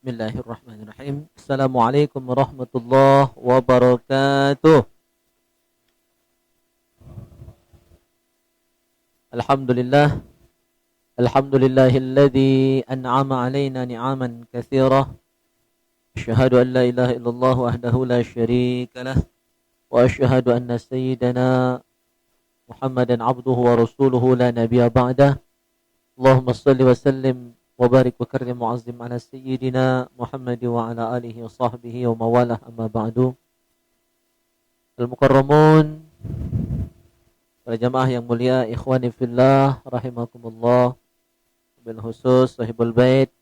Bismillahirrahmanirrahim. Assalamualaikum warahmatullahi wabarakatuh. Alhamdulillah. Alhamdulillahilladzi an'ama alaina ni'aman katsirah. Asyhadu an la ilaha illallah wahdahu la syarika lah. Wa asyhadu anna sayyidana Muhammadan abduhu wa rasuluhu la nabiyya ba'dah. Allahumma shalli wa sallim wa barik wa karrim mu'azzim ala sayyidina Muhammad wa ala alihi wa sahbihi wa mawalah amma ba'du. Al-mukarramun, para jamaah yang mulia, ikhwani fillah rahimakumullah, bil khusus sahibul bait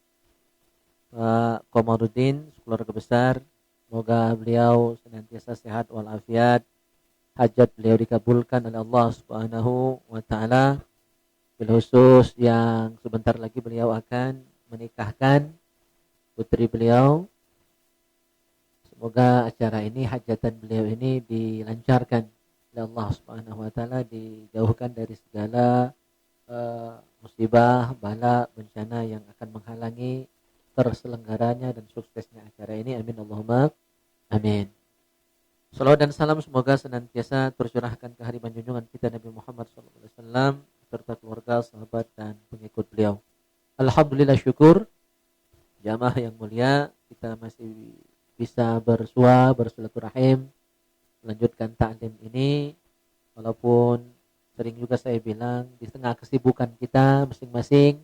Pak Komarudin, keluarga besar, semoga beliau senantiasa sehat walafiat, hajat beliau dikabulkan oleh Allah Subhanahu wa taala. Bil khusus yang sebentar lagi beliau akan menikahkan putri beliau. Semoga acara ini, hajatan beliau ini dilancarkan oleh Allah Subhanahu wa taala, dijauhkan dari segala musibah, bala, bencana yang akan menghalangi terselenggaranya dan suksesnya acara ini. Amin Allahumma amin. Salawat dan salam semoga senantiasa tercurahkan ke hadirat junjungan kita Nabi Muhammad SAW serta keluarga, sahabat dan pengikut beliau. Alhamdulillah, syukur jamaah yang mulia, kita masih bisa bersua, bersilaturahim, melanjutkan ta'lim ini, walaupun sering juga saya bilang di tengah kesibukan kita masing-masing,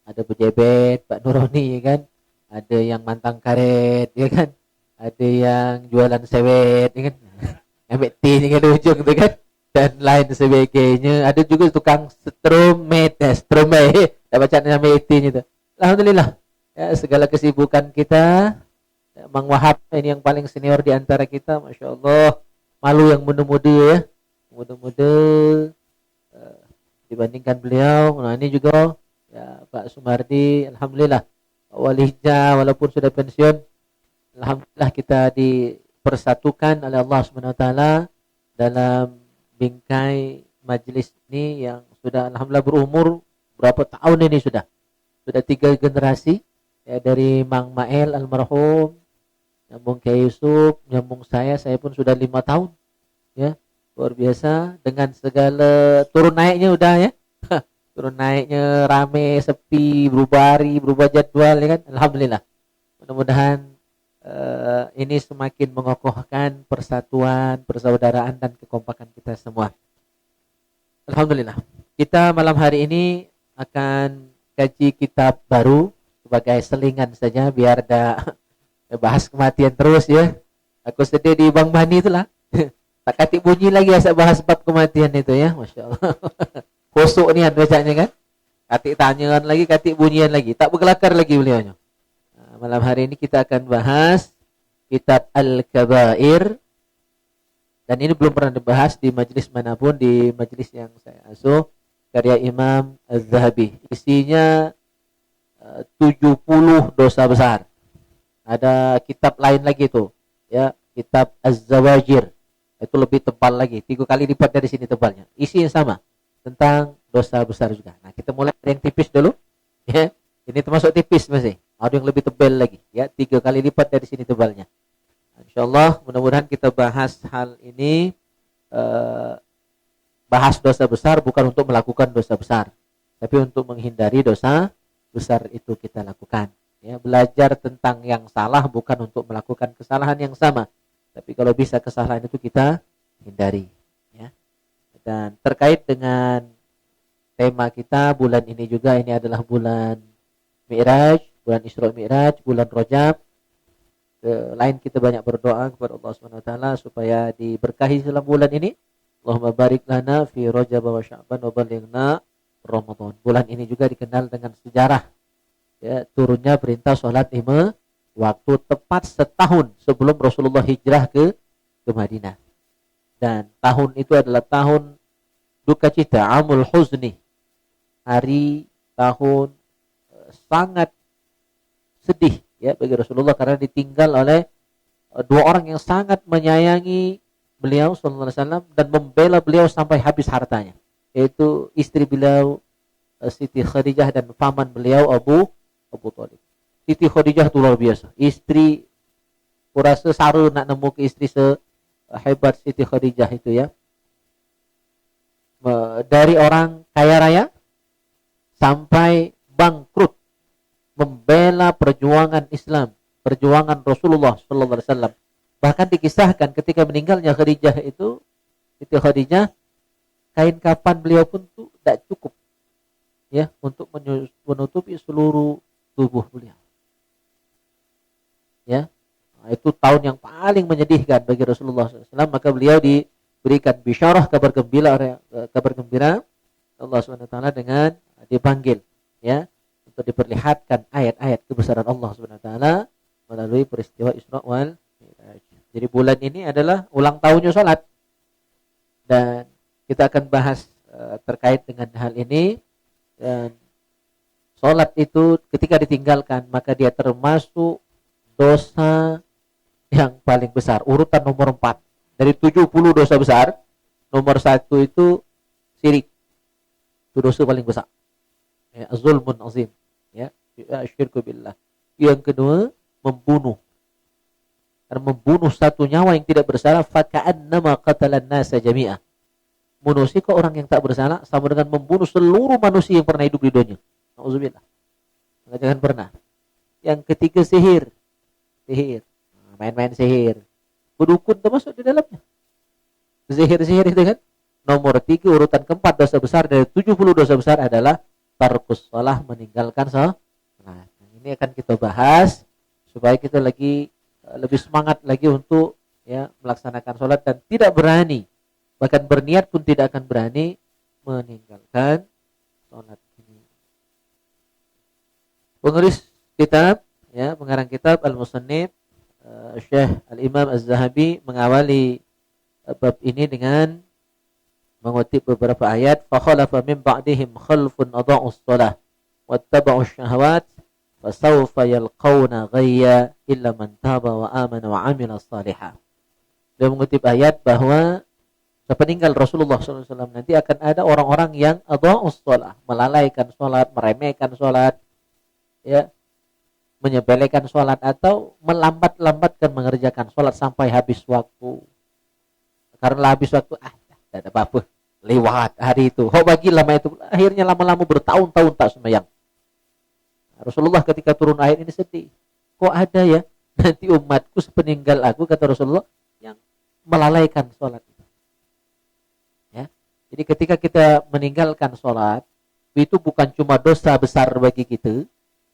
ada pejabat, Pak Nuroni, ya kan, ada yang mantang karet, ya kan, ada yang jualan sewet, ya kan, ambil tea dengan ujung, gitu kan, dan lain sebagainya. Ada juga tukang stromet, tak baca nama etinya itu. Alhamdulillah, ya, segala kesibukan kita, ya, Mang Wahab ini yang paling senior di antara kita, masya Allah, malu yang muda-muda ya, muda-muda dibandingkan beliau. Nah ini juga ya Pak Sumardi, alhamdulillah, Pak Walija walaupun sudah pensiun, alhamdulillah kita dipersatukan oleh Allah Subhanahu wa taala dalam bingkai majelis ini yang sudah alhamdulillah berumur berapa tahun ini, sudah 3 generasi ya, dari Mang Mael almarhum, nyambung Kiai Yusuf, nyambung saya pun sudah 5 tahun ya, luar biasa dengan segala turun naiknya udah ya. Turun naiknya rame, sepi, berubah hari, berubah jadwal ya kan. Alhamdulillah, mudah-mudahan ini semakin mengokohkan persatuan, persaudaraan dan kekompakan kita semua. Alhamdulillah. Kita malam hari ini akan kaji kitab baru sebagai selingan saja biar dah bahas kematian terus ya. Aku sedih di Bang Mani itulah. Tak katik bunyi lagi asal bahas bab kematian itu ya. Masya Allah. Kosok nian bacanya kan. Katik tanyakan lagi, katik bunyian lagi. Tak berkelakar lagi beliaunya. Malam hari ini kita akan bahas kitab Al-Kabair, dan ini belum pernah dibahas di majelis manapun, di majelis yang saya asuh, karya Imam Az-Zahabi. Isinya 70 dosa besar. Ada kitab lain lagi tuh ya, kitab Az-Zawajir, itu lebih tebal lagi, 3 kali lipat dari sini tebalnya. Isinya sama, tentang dosa besar juga. Nah kita mulai dari yang tipis dulu ya. Ini termasuk tipis masih. Ada yang lebih tebal lagi ya, 3 kali lipat dari sini tebalnya. Insyaallah mudah-mudahan kita bahas hal ini, bahas dosa besar bukan untuk melakukan dosa besar, tapi untuk menghindari dosa besar itu kita lakukan ya. Belajar tentang yang salah bukan untuk melakukan kesalahan yang sama, tapi kalau bisa kesalahan itu kita hindari ya. Dan terkait dengan tema kita bulan ini juga, ini adalah bulan Mi'raj, bulan Isra Mi'raj, bulan Rajab. Lain kita banyak berdoa kepada Allah Subhanahu wa taala supaya diberkahi dalam bulan ini. Allahumma barik lana fi Rajab wa Sya'ban wa balighna Ramadan. Bulan ini juga dikenal dengan sejarah ya, turunnya perintah salat 5 waktu tepat setahun sebelum Rasulullah hijrah ke Madinah. Dan tahun itu adalah tahun duka cita, Amul Huzni. Hari tahun sangat sedih ya bagi Rasulullah karena ditinggal oleh 2 orang yang sangat menyayangi beliau sallallahu alaihi wasallam dan membela beliau sampai habis hartanya, yaitu istri beliau Siti Khadijah dan paman beliau Abu Thalib. Siti Khadijah itu luar biasa. Istri, kurasa saru nak nemu ke istri sehebat Siti Khadijah itu ya. Dari orang kaya raya sampai bangkrut membela perjuangan Islam, perjuangan Rasulullah sallallahu alaihi wasallam. Bahkan dikisahkan ketika meninggalnya Khadijah itu, Siti Khadijah, kain kafan beliau pun tuh tidak cukup ya untuk menutupi seluruh tubuh beliau. Ya, itu tahun yang paling menyedihkan bagi Rasulullah SAW. Maka beliau diberikan bisyarah, kabar gembira Allah SWT dengan dipanggil ya untuk diperlihatkan ayat-ayat kebesaran Allah SWT melalui peristiwa Isra wal Mi'raj. Jadi bulan ini adalah ulang tahunnya salat, dan kita akan bahas terkait dengan hal ini. Dan salat itu ketika ditinggalkan maka dia termasuk dosa yang paling besar. Urutan nomor 4 dari 70 dosa besar, nomor 1 itu syirik. Itu dosa paling besar. Ya, zulmun azim. Ya, syirku billah. Yang kedua, membunuh. Karena membunuh satu nyawa yang tidak bersalah, faka'annama qatalan nasa jami'ah. Manusia ke orang yang tak bersalah sama dengan membunuh seluruh manusia yang pernah hidup di dunia. Nauzubillah. Jangan pernah. Yang ketiga, sihir. Main-main sihir. Berdukun termasuk di dalamnya. Sihir-sihir itu kan. Nomor 3, urutan keempat dosa besar dari 70 dosa besar adalah tarkus shalah, meninggalkan salat. Nah, ini akan kita bahas supaya kita lebih semangat lagi untuk ya melaksanakan salat dan tidak berani, bahkan berniat pun tidak akan berani meninggalkan salat ini. Penulis kitab ya, pengarang kitab Al-Musannif Syekh Al-Imam Az-Zahabi mengawali bab ini dengan mengutip beberapa ayat, fa khalafa min ba'dihim khalfun adha'us shalah wattaba'us syahawat fasawfa yalqawna ghayya illa man taba wa amana wa amila shalihan. Dia mengutip ayat bahwa sepeninggal Rasulullah SAW nanti akan ada orang-orang yang adha'us shalah, melalaikan salat, meremehkan salat, ya, menyepelekan salat atau melambat-lambatkan mengerjakan salat sampai habis waktu. Karena habis waktu, tidak ada apa-apa, lewat hari itu. Bagi lama itu, akhirnya lama-lama bertahun-tahun tak sembahyang. Rasulullah ketika turun ayat ini sedih. Kok ada ya nanti umatku sepeninggal aku, kata Rasulullah, yang melalaikan salat itu. Ya. Jadi ketika kita meninggalkan salat, itu bukan cuma dosa besar bagi kita,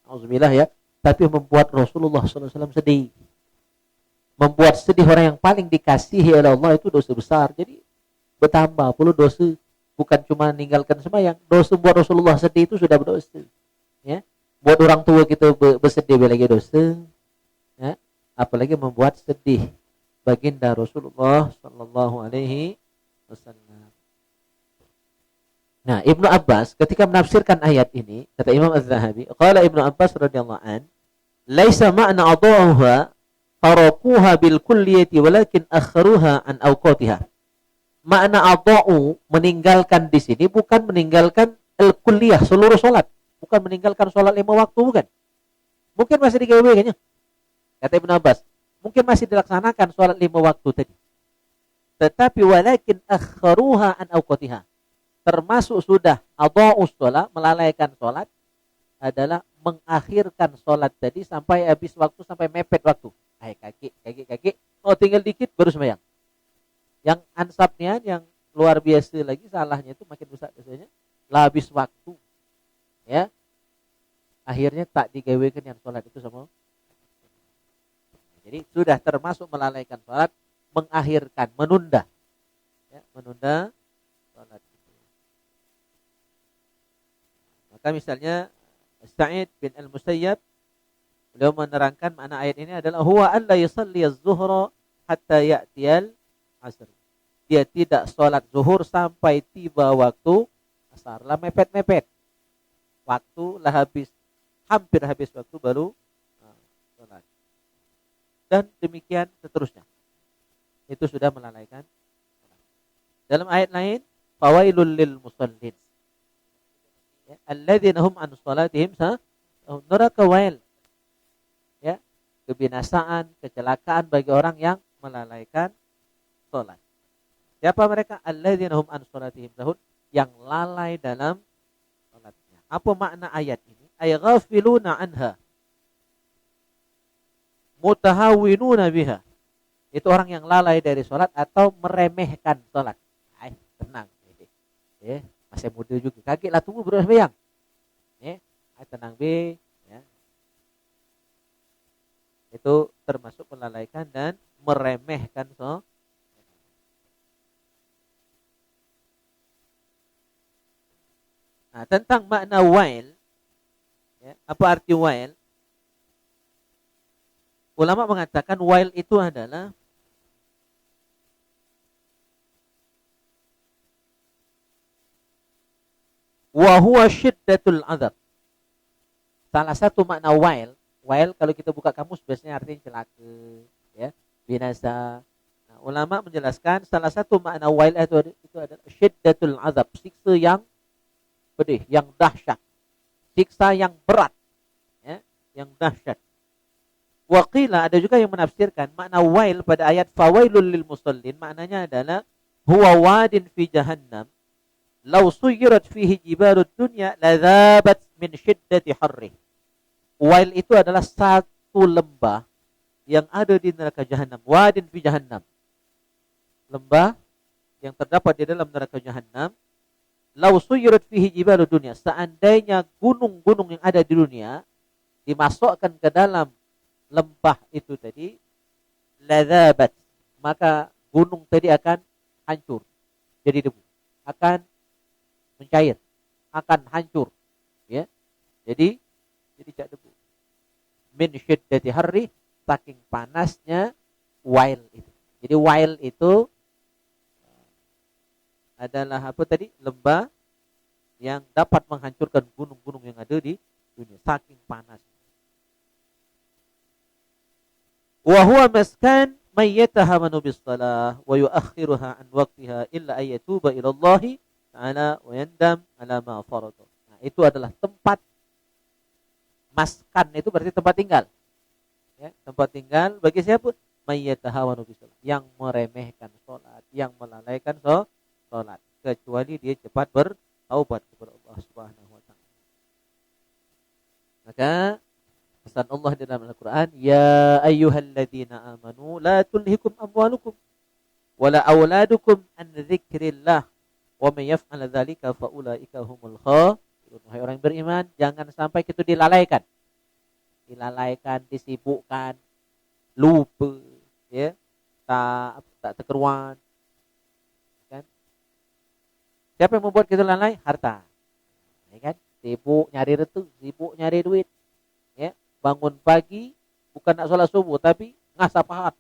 auzubillah ya, tapi membuat Rasulullah SAW sedih. Membuat sedih orang yang paling dikasihi oleh Allah itu dosa besar. Jadi bertambah puluh dosa. Bukan cuma meninggalkan sembahyang. Dosa buat Rasulullah sedih itu sudah berdosa. Ya. Buat orang tua kita bersedih lagi dosa. Ya. Apalagi membuat sedih baginda Rasulullah Sallallahu Alaihi Wasallam. Nah, Ibnu Abbas ketika menafsirkan ayat ini, kata Imam Az-Zahabi, qala Ibnu Abbas radhiyallahu an, laisa ma'na adha'uha tarakuha bil kulliyati walakin akharuha an awqatiha. Makna adha'u, meninggalkan di sini bukan meninggalkan al-kulliyah, seluruh salat, bukan meninggalkan salat 5 waktu, bukan. Mungkin masih digawe kayaknya. Kata Ibnu Abbas, mungkin masih dilaksanakan salat 5 waktu tadi. Tetapi walakin akharuha an awqatiha. Termasuk sudah adha'us shalah, melalaikan salat, adalah mengakhirkan salat tadi sampai habis waktu, sampai mepet waktu. Kaki. Oh, tinggal dikit baru sembahyang. Yang ansapnya, yang luar biasa lagi, salahnya itu makin besar biasanya, lah habis waktu. Ya. Akhirnya tak digawekan yang salat itu sama. Jadi sudah termasuk melalaikan salat, mengakhirkan, menunda. Ya, menunda salat itu. Maka misalnya Sa'id bin Al-Musayyab, beliau menerangkan makna ayat ini adalah huwa alla yusalli az-zuhra hatta ya'tiyal asr. Dia tidak sholat zuhur sampai tiba waktu asar. Lah mepet-mepet. Waktu lah habis, hampir habis waktu baru sholat. Dan demikian seterusnya. Itu sudah melalaikan. Dalam ayat lain, fawailul lil musallin. Alladzina hum an salatihim neraka wail. kebinasaan, kecelakaan bagi orang yang melalaikan salat. Siapa mereka? Alladzina hum an salatihim sahun, yang lalai dalam salatnya. Apa makna ayat ini? Ay ghafiluna anha, mutahawinuna biha. Itu orang yang lalai dari salat atau meremehkan salat. Tenang. Masih muda juga. Kagetlah tunggu bro sembahyang. Tenang be. Itu termasuk melalaikan dan meremehkan salat. Nah, tentang makna wail, apa arti wail? Ulama mengatakan wail itu adalah wa huwa syiddatul azab. Salah satu makna wail kalau kita buka kamus biasanya artinya celaka, binasa. Nah, ulama menjelaskan salah satu makna wail itu adalah syiddatul azab, siksa yang pedih, yang dahsyat, siksa yang berat, yang dahsyat. Waqila, ada juga yang menafsirkan makna wail pada ayat fawailul lil musallin, maknanya adalah huwa wadin fi jahannam law suyirat fihi jibalud dunya ladzabat min syiddati harri. Wail itu adalah satu lembah yang ada di neraka jahannam, wadin fi jahannam, lembah yang terdapat di dalam neraka jahannam. Lau suyirat fihi jibalu dunia, seandainya gunung-gunung yang ada di dunia dimasukkan ke dalam lembah itu tadi, ladzabat, maka gunung tadi akan hancur jadi debu, akan mencair, akan hancur, jadi cak debu. Min syiddati harri, saking panasnya wail itu. Jadi wail itu adalah apa tadi? Lembah yang dapat menghancurkan gunung-gunung yang ada di dunia, saking panas. Wa huwa maskan may yatahamanu bis shalah wa yuakhiruha an waqtiha illa ay yatuba ila Allah ta'ala wa yandam ala ma farata. Nah, itu adalah tempat maskan, itu berarti tempat tinggal. Tempat tinggal bagi siapa? May yatahamanu bis shalah, yang meremehkan salat, yang melalaikan salat, kecuali dia cepat bertaubat kepada Allah Subhanahu wa taala. Maka pesan Allah di dalam Al-Qur'an, ya ayyuhalladzina amanu la tulhikum amwalukum wala auladukum an dzikrillah wa may yaf'al dzalika fa ulaika humul khasirun. Wahai orang beriman, jangan sampai kita dilalaikan, disibukkan, lupa, tak terkeruan. Siapa yang membuat kita lalai? Harta. Sibuk nyari retu, sibuk nyari duit. Bangun pagi bukan nak solat subuh tapi ngasah pahat.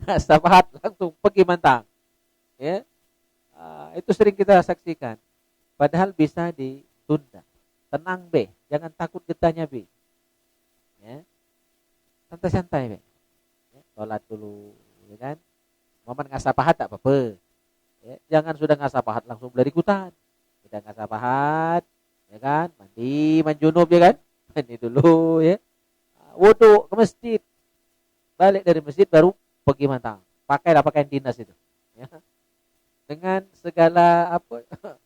Ngasah pahat langsung pergi mantang. Itu sering kita saksikan. Padahal bisa ditunda. Tenang be, jangan takut getahnya be. Santai-santai be. Solat dulu, Momen ngasah pahat tak apa-apa. Jangan sudah ngasah pahat langsung beli ikutan. Sudah ngasah pahat, mandi junub, mandi dulu, wudu ke masjid, balik dari masjid baru pergi mantang. Pakailah pakaian dinas itu, dengan segala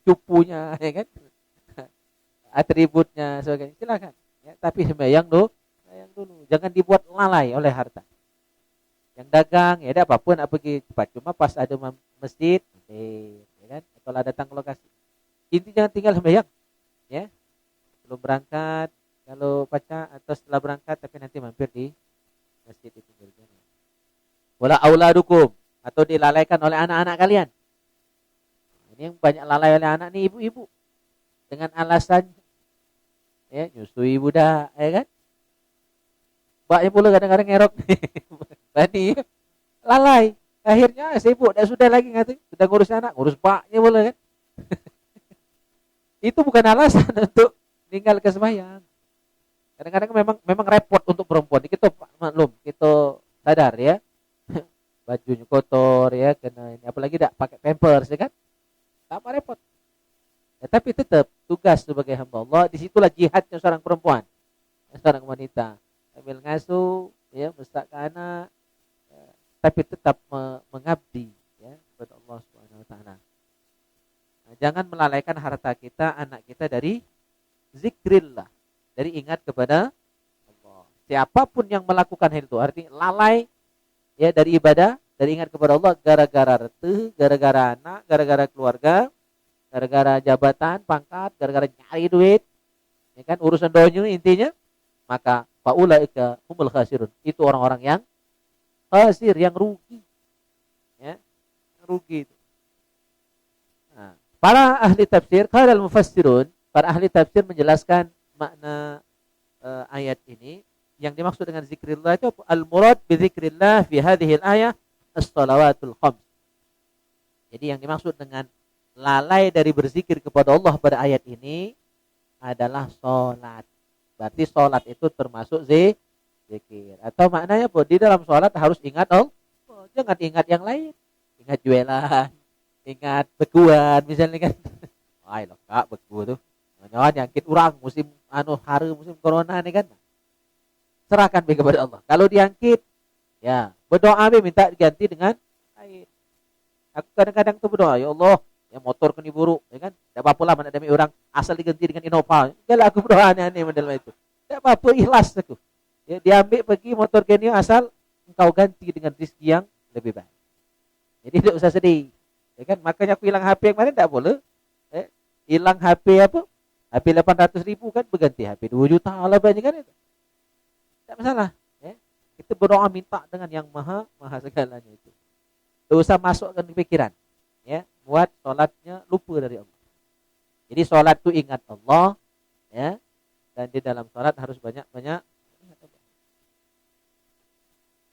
cupunya, atributnya, sebagainya. Silakan. Tapi sembahyang dulu, jangan dibuat lalai oleh harta. Yang dagang, ada apapun, pergi cepat. Cuma pas ada masjid, kalau datang ke lokasi, intinya jangan tinggal sembahyang, belum berangkat, kalau baca atau setelah berangkat, tapi nanti mampir di masjid itu. Wala auladukum, atau dilalaikan oleh anak-anak kalian. Ini yang banyak lalai oleh anak nih, ibu-ibu, dengan alasan nyusui budak, Mbaknya pula kadang-kadang ngerok. Tadi lalai. Akhirnya sibuk, dah sudah lagi sudah ngurus anak, ngurus baknya pula Itu bukan alasan untuk tinggal ke sembahyang. Kadang-kadang memang repot untuk perempuan. Kita maklum, kita sadar bajunya kotor kena ini, apalagi tak pakai pampers tak apa repot. Tapi tetap tugas sebagai hamba Allah, disitulah jihadnya seorang perempuan, seorang wanita. sambil ngasuh, ya, membesarkan anak, ya, tapi tetap mengabdi, ya, kepada Allah Subhanahu Wa Taala. Nah, jangan melalaikan harta kita, anak kita dari zikrillah, dari ingat kepada Allah. Siapapun yang melakukan hal itu, artinya lalai, ya, dari ibadah, dari ingat kepada Allah, gara-gara reteh, gara-gara anak, gara-gara keluarga, gara-gara jabatan, pangkat, gara-gara nyari duit, ya kan, urusan dunia intinya, maka faulaika humul khasirun. Itu orang-orang yang khasir, yang rugi, ya, rugi itu. Nah, para ahli tafsir, qala al-mufassirun, para ahli tafsir menjelaskan makna ayat ini. Yang dimaksud dengan zikrillah itu al-murad bi zikrillah fi hadhihi al-ayah as-shalawatul khams. Jadi yang dimaksud dengan lalai dari berzikir kepada Allah pada ayat ini adalah salat. Berarti salat itu termasuk zikir. Atau maknanya bahwa di dalam salat harus ingat Allah, jangan ingat yang lain. Ingat jualan, ingat beguan misalnya kan. Wah, loh Kak, begu tuh. Jangan nyangkit orang musim hari musim corona nih kan. Serahkan kepada Allah. Kalau diangkit, ya berdoa minta diganti dengan lain. Aku kadang-kadang tuh berdoa, ya Allah, ya motor kini buruk, ya kan? Tidak apa-apa lah, mana demi orang asal diganti dengan Innova. Kalau aku berdoa aneh-aneh model itu. Tidak apa-apa, ikhlas aku. Ya, diambil pergi motor kini asal engkau ganti dengan rezeki yang lebih baik. Jadi tidak usah sedih, ya kan? Makanya aku hilang HP yang kemarin tidak boleh. Hilang HP apa? HP 800.000 kan berganti HP 2 juta lah banyak kan itu. Tidak masalah, ya. Kita berdoa minta dengan yang maha segalanya itu. Tidak usah masukkan di pikiran, ya. Buat sholatnya lupa dari Allah. Jadi sholat itu ingat Allah, ya. Dan di dalam sholat harus banyak-banyak ingat Allah.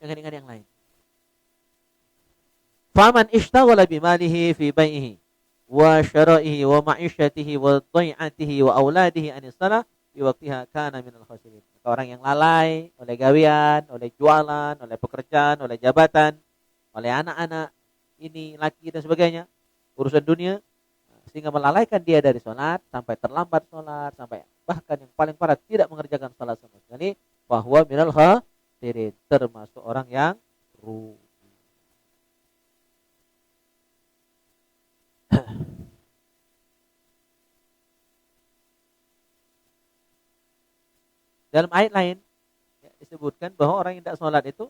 Jangan ingat yang lain. Faman ishtaghala bimalihi fi bai'ihi wa syara'ihi wa ma'isyatihi wa dhai'atihi wa auladihi anis salah fi waqtiha kana minal khasirin. Orang yang lalai oleh gawean, oleh jualan, oleh pekerjaan, oleh jabatan, oleh anak-anak ini, laki dan sebagainya, urusan dunia, sehingga melalaikan dia dari sholat, sampai terlambat sholat, sampai bahkan yang paling parah tidak mengerjakan sholat sama sekali, bahwa minal khasirin, termasuk orang yang rugi. Dalam ayat lain, ya, disebutkan bahwa orang yang tidak sholat itu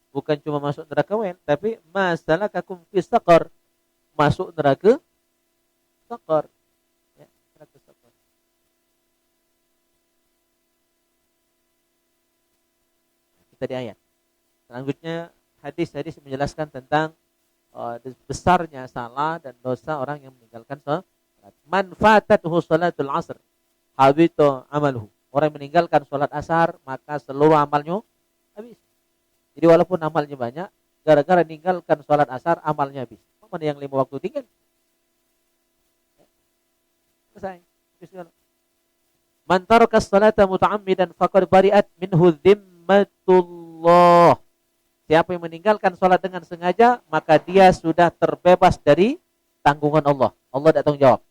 bukan cuma masuk neraka wel, tapi masalakakum fis saqar, masuk neraka saqar, ya, neraka saqar. Kita di ayat selanjutnya, hadis menjelaskan tentang besarnya salah dan dosa orang yang meninggalkan salat. Man fatatuhu salatul asr habita amaluhu. Orang yang meninggalkan salat asar, maka seluruh amalnya habis. Jadi walaupun amalnya banyak, gara-gara meninggalkan salat asar, amalnya habis. Mana yang 5 waktu tinggal? Selesai. Man taraka as-salata muta'ammidan faqad bari'at minhu dhimmatullah. Siapa yang meninggalkan salat dengan sengaja, maka dia sudah terbebas dari tanggungan Allah. Allah tidak tanggung jawab.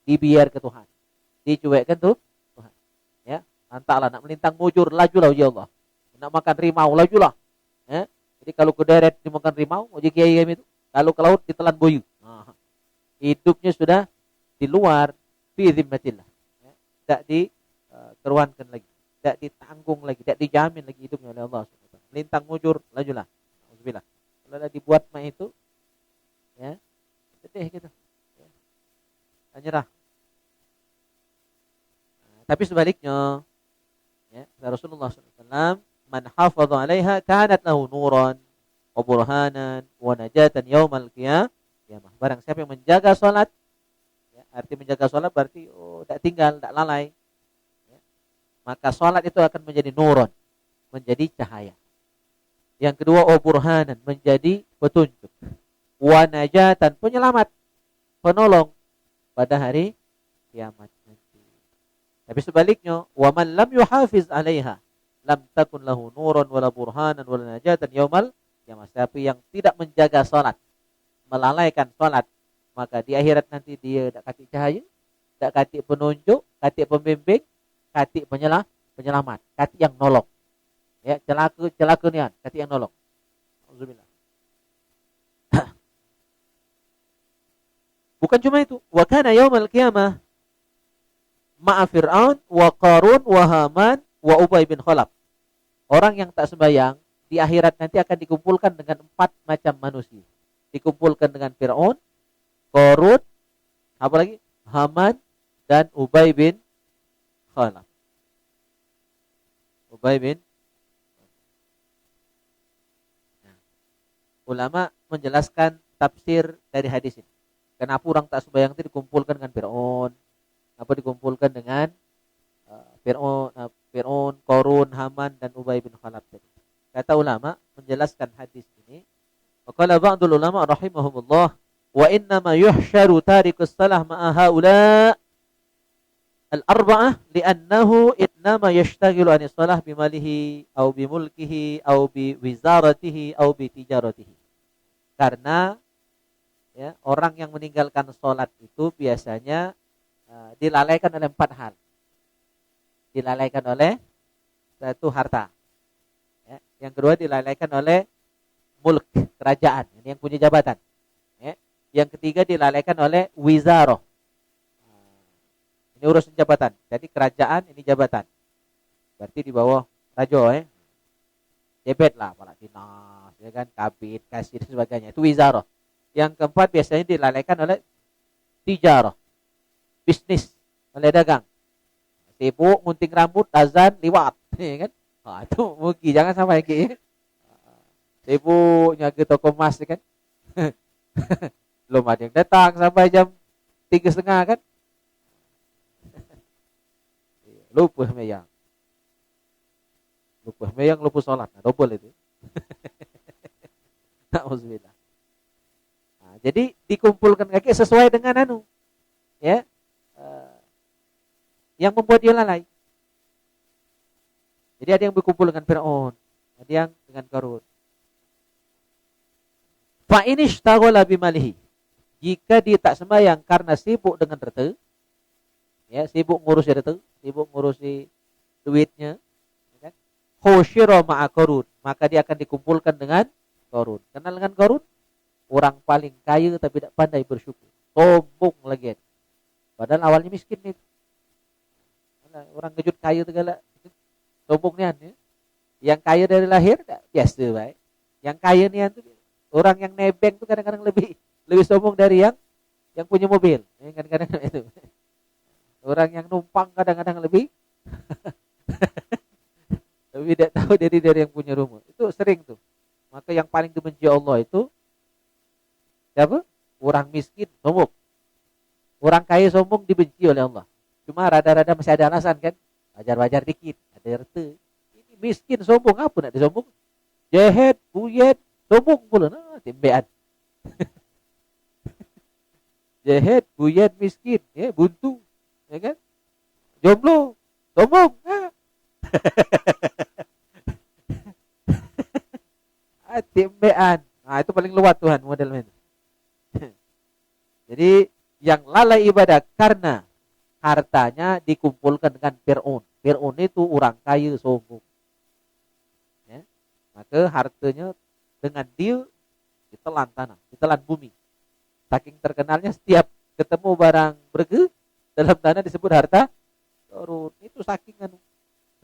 Dibiar ke Tuhan. Dicuekkan tuh Tuhan. Ya, antaklah nak melintang mujur, lajulah ya Allah. Nak makan rimau, lajulah. Ya. Jadi kalau ke deret dimakan rimau, ojek kiai kami itu. Kalau ke laut ditelan boyu. Nah, hidupnya sudah di luar fi zimmatillah. Ya. Tidak dikeruankan lagi. Tidak ditanggung lagi. Tidak dijamin lagi hidupnya oleh Allah. Melintang mujur, lajulah. Alhamdulillah. Kalau dah dibuat mah itu, ya, sedih gitu. Ya. Nyerah. Nah, tapi sebaliknya, ya, Rasulullah SAW, man hafadha 'alaiha kanat lahu nuran wa burhanan wa najatan yaumal qiyamah. Barang siapa yang menjaga salat, ya, arti menjaga salat berarti tidak tinggal, tidak lalai. Ya. Maka salat itu akan menjadi nuran, menjadi cahaya. Yang kedua, burhanan, menjadi petunjuk. Wa najatan, penyelamat, penolong pada hari kiamat nanti. Tapi sebaliknya, wa man lam yuhafiz 'alaiha lam takun lahu nuran wala burhanan wala najatan yaumal qiyamah. Siapa yang tidak menjaga salat, melalaikan salat, maka di akhirat nanti dia tak kati cahaya, tak kati penunjuk, kati pembimbing, kati penyelamat, kati yang nolong. Ya, celaka nian, kati yang nolong. Auzubillah. Bukan cuma itu. Wa kana yaumal qiyamah ma'a Fir'aun wa Qarun wa Haman wa Ubay bin Khalaf. Orang yang tak sembahyang di akhirat nanti akan dikumpulkan dengan 4 macam manusia. Dikumpulkan dengan Fir'aun, Qarun, apa lagi? Haman dan Ubay bin Khalaf. Ubay bin. Nah, ulama menjelaskan tafsir dari hadis ini. Kenapa orang tak sembahyang itu dikumpulkan dengan Fir'aun? Apa dikumpulkan dengan Fir'aun, Qarun, Haman dan Ubay bin Khalaf tadi. Kata ulama menjelaskan hadis ini, qala ba'dul ulama rahimahumullah, wa inna ma yuhsyaru tarikus salah ma'a haula al-arba'ah li'annahu innama yashtaghilu anis salah bimalihi au bimulkihi au biwizaratihi au bitijaratihi. Karena ya, orang yang meninggalkan sholat itu biasanya dilalaikan oleh 4 hal. Dilalaikan oleh satu harta. Ya. Yang kedua dilalaikan oleh mulk, kerajaan, ini yang punya jabatan. Ya. Yang ketiga dilalaikan oleh wizaroh. Ini urusan jabatan. Jadi kerajaan ini jabatan. Berarti di bawah rajo ya. Jebet lah, kepala dinas, ya kan, kabit, kasir dan sebagainya. Itu wizaroh. Yang keempat biasanya dilalaikan oleh tijarah, bisnis, oleh dagang. Sibuk ngunting rambut, azan, liwat, ya kan? Itu mugi, jangan sampai kayak sibuk nyaga toko emas, ya kan? Belum ada yang datang sampai jam 3:30 kan? Lupa meyang, lupa sholat, nah, double itu. Nauzubillah. Jadi dikumpulkan kaki sesuai dengan ya, yang membuat dia lalai. Jadi ada yang berkumpul dengan Fir'aun, ada yang dengan Qarun. Fa inishtaghala bimalihi. Jika dia tak sembahyang karena sibuk dengan harta, ya, sibuk ngurusi harta, sibuk ngurusi duitnya, ya kan? Khusyira ma'a Qarun, maka dia akan dikumpulkan dengan Qarun. Kenal dengan Qarun? Orang paling kaya tapi tidak pandai bersyukur. Sombong lagi. Padahal awalnya miskin nih. Orang kejut kaya itu galak. Sombongnya. Ya. Yang kaya dari lahir biasa baik. Yang kaya nih itu orang yang nebeng itu kadang-kadang lebih sombong dari yang punya mobil. Kadang-kadang itu. Orang yang numpang kadang-kadang lebih tidak tahu dari yang punya rumah. Itu sering tuh. Maka yang paling dibenci Allah itu siapa? Orang miskin sombong. Orang kaya sombong dibenci oleh Allah. Cuma rada-rada masih ada alasan kan? Wajar-wajar dikit, ada harta. Ini miskin sombong, apa nak disombong? Jahat, buyet, sombong pula. Nah, timbean. Jahat, buyet, miskin, ya, buntu, ya kan? Jomblo, sombong. Timbean. Nah, itu paling luat Tuhan modelnya. Jadi yang lalai ibadah karena hartanya dikumpulkan dengan Fir'aun. Fir'aun itu orang kaya sombong. Ya. Maka hartanya dengan dia ditelan tanah, ditelan bumi. Saking terkenalnya setiap ketemu barang berge dalam tanah disebut harta Qarun. Itu saking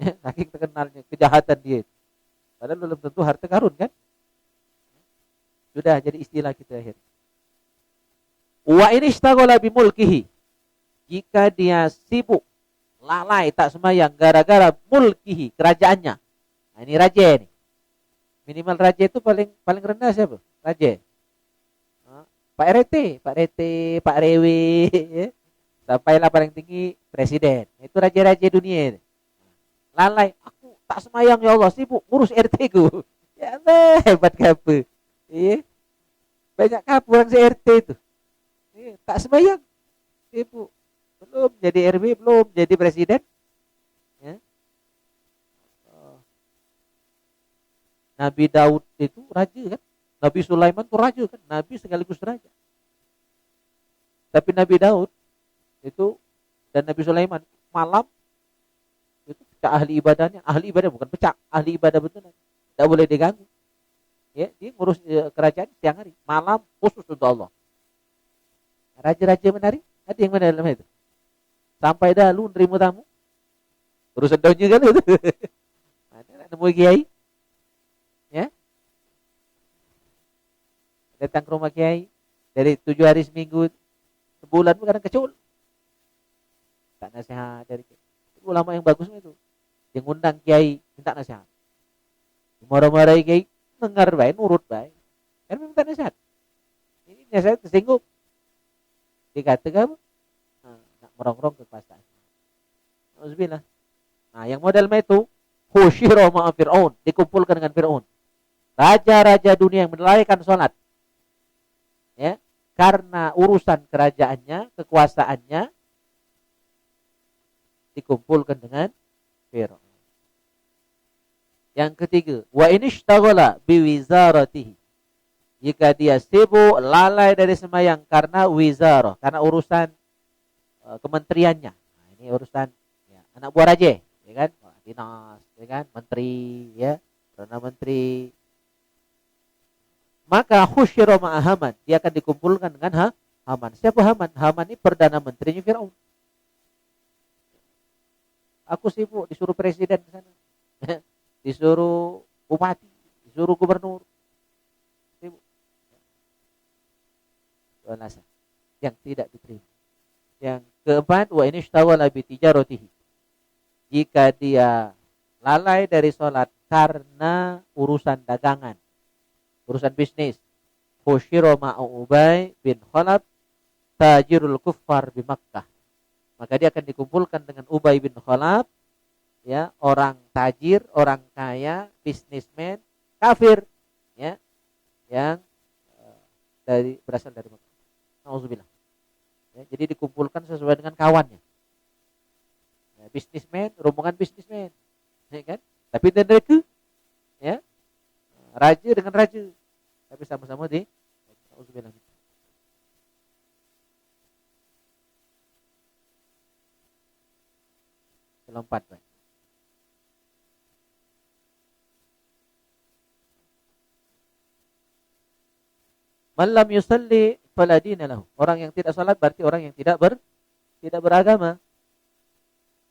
ya, saking terkenalnya kejahatan dia. Padahal belum tentu harta Qarun kan? Sudah jadi istilah kita akhir. Wa ini ishtaghala bimulkihi. Jika dia sibuk, lalai, tak sembahyang gara-gara mulkihi, kerajaannya. Nah, ini raja nih. Minimal raja itu paling rendah siapa? Raja. Pak RT, Pak RW, ya. Sampailah paling tinggi presiden. Itu raja-raja dunia. Lalai, aku tak sembahyang ya Allah, sibuk ngurus RT ku. Ya Allah, hebat kape. Iya. Banyak kape orang RT itu. Tak sembahyang, ibu belum jadi RW, belum jadi presiden. Ya. Nabi Daud itu raja kan, Nabi Sulaiman itu raja kan, Nabi sekaligus raja. Tapi Nabi Daud itu dan Nabi Sulaiman malam itu pecah ahli ibadahnya, ahli ibadah bukan pecah, ahli ibadah betul, tidak boleh diganggu. Ya, dia ngurus kerajaan siang hari, malam khusus untuk Allah. Raja-raja menari, ada yang mana dalam itu? Sampai dah lu nerima tamu, urusan daunnya kan itu. Ada nemu kiai, ya, datang ke rumah kiai dari 7 hari seminggu, sebulan kadang kecul. Tak nasihat dari kiai. Ulama yang bagus itu, yang undang kiai minta nasihat. Marah-marahi kiai, dengar baik, nurut baik. Kan minta nasihat. Ini nasihat tersinggung. Dikatakan nak merongrong kekuasaan. Alhamdulillah. Nah, yang model itu Husyira ma'a Fir'aun, dikumpulkan dengan Fir'aun. Raja-raja dunia yang melalaikan sholat. Ya, karena urusan kerajaannya, kekuasaannya dikumpulkan dengan Fir'aun. Yang ketiga, wa inishtaghala biwizaratihi. Jika dia sibuk lalai dari sembahyang karena wizarah, karena urusan kementeriannya. Nah, ini urusan ya, anak buah raja, ya kan? Dinas, ya kan? Menteri, ya, perdana menteri. Maka husyira ma'a Haman, dia akan dikumpulkan dengan Haman. Siapa Haman? Haman ini perdana menterinya Firaun. Aku sibuk disuruh presiden ke sana. Disuruh bupati, disuruh gubernur. Sibuk. Alasan yang tidak diterima. Yang keempat, wa inishtawala bi tijaratihi. Jika dia lalai dari sholat karena urusan dagangan, urusan bisnis. Husyira ma'a Ubay bin Khalaf tajirul kuffar di Makkah. Maka dia akan dikumpulkan dengan Ubay bin Khalaf, ya, orang tajir, orang kaya, bisnismen kafir, ya, yang berasal dari Makkah. Nauzubillah. Ya, jadi dikumpulkan sesuai dengan kawannya. Ya, bisnismen, rombongan bisnismen, ya kan? Tapi mereka, ya, raja dengan raja, tapi sama-sama di Nauzubillah. Lompat, baik. Man lam yusalli fala dina lahu. Orang yang tidak salat berarti orang yang tidak beragama.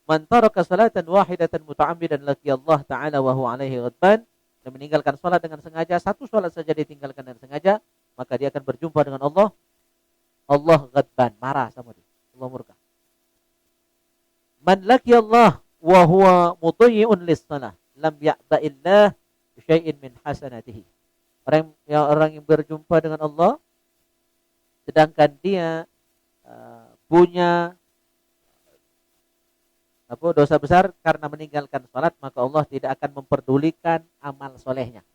Man taraka salatan wahidatan muta'ammidan laqi Allah taala wa huwa alaihi ghadban. Dan meninggalkan salat dengan sengaja, satu salat saja ditinggalkan dengan sengaja, maka dia akan berjumpa dengan Allah. Allah ghadban, marah sama dia. Allah murka. Man laqi Allah wa huwa mutayyi'un lis-shalah, lam ya'ba'illah bi syai'in min hasanatihi. Orang yang berjumpa dengan Allah sedangkan dia punya dosa besar karena meninggalkan salat, maka Allah tidak akan memperdulikan amal solehnya.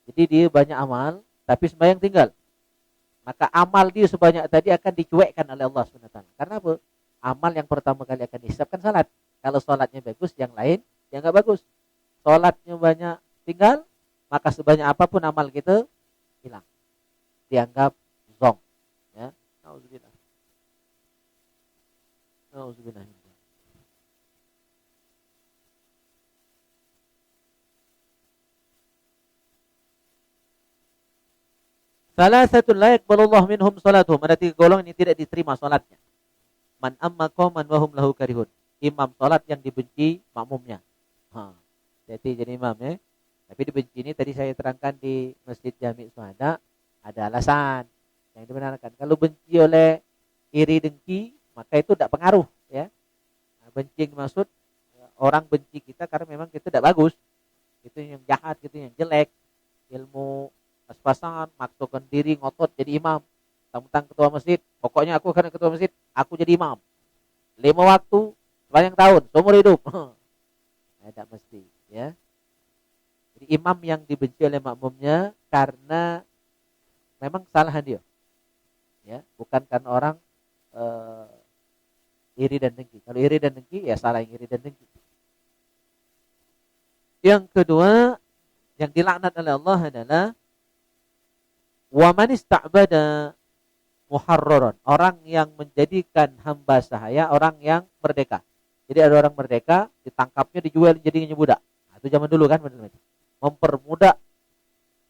Jadi dia banyak amal tapi sembahyang tinggal, maka amal dia sebanyak tadi akan dicuekkan oleh Allah SWT. Karena apa? Amal yang pertama kali akan dihisabkan salat. Kalau salatnya bagus, yang lain yang enggak bagus. Salatnya banyak tinggal, maka sebanyak apapun amal kita hilang, dianggap zong. Ya, nauzubillah. Nauzubillah. Salasatun la yaqbalullah minhum salatuhum. Ada 3 golongan yang tidak diterima salatnya. Man amma qauman wa hum lahu karihun. Imam salat yang dibenci makmumnya. Jadi imam, ya. Tapi dibenci ini tadi saya terangkan di Masjid Jami' Suhada, ada alasan yang dibenarkan. Kalau benci oleh iri dengki, maka itu tidak pengaruh, ya. Nah, benci maksud orang benci kita karena memang kita tidak bagus. Itu yang jahat, itu yang jelek. Ilmu pas-pasan, maksukan diri, ngotot jadi imam. Tentang ketua masjid, pokoknya aku akan ketua masjid, aku jadi imam. 5 waktu, sepanjang tahun, seumur hidup. Nah, tidak mesti, ya. Jadi imam yang dibenci oleh makmumnya karena memang kesalahan dia, ya, bukan karena orang iri dan dengki. Kalau iri dan dengki, ya salah yang iri dan dengki. Yang kedua, yang dilaknat oleh Allah adalah wa man ista'bada muharraran, orang yang menjadikan hamba sahaya orang yang merdeka. Jadi ada orang merdeka, ditangkapnya, dijual, jadinya budak. Nah, itu zaman dulu kan, mempermudah,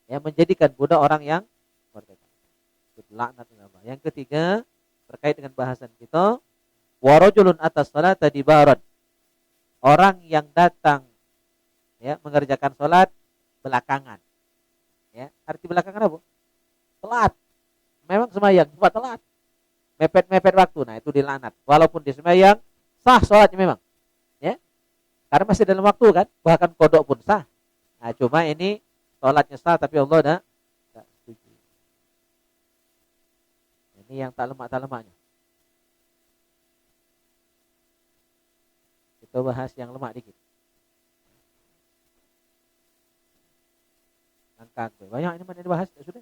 ya, menjadikan budak orang yang merdeka. Itu laknat Allah. Yang ketiga, terkait dengan bahasan kita, warajulun atas salat dibarat. Orang yang datang, ya, mengerjakan salat belakangan. Ya, arti belakangan apa? Telat. Memang semayang, cuma telat. Mepet-mepet waktu. Nah, itu dilaknat. Walaupun di semayang sah salatnya memang. Ya. Karena masih dalam waktu kan, bahkan kodok pun sah. Nah, cuma ini salatnya sah tapi Allah tidak setuju. Ini yang tak lemak-lemaknya. Kita bahas yang lemak dikit. Angkat. Banyak ini mana dibahas sudah.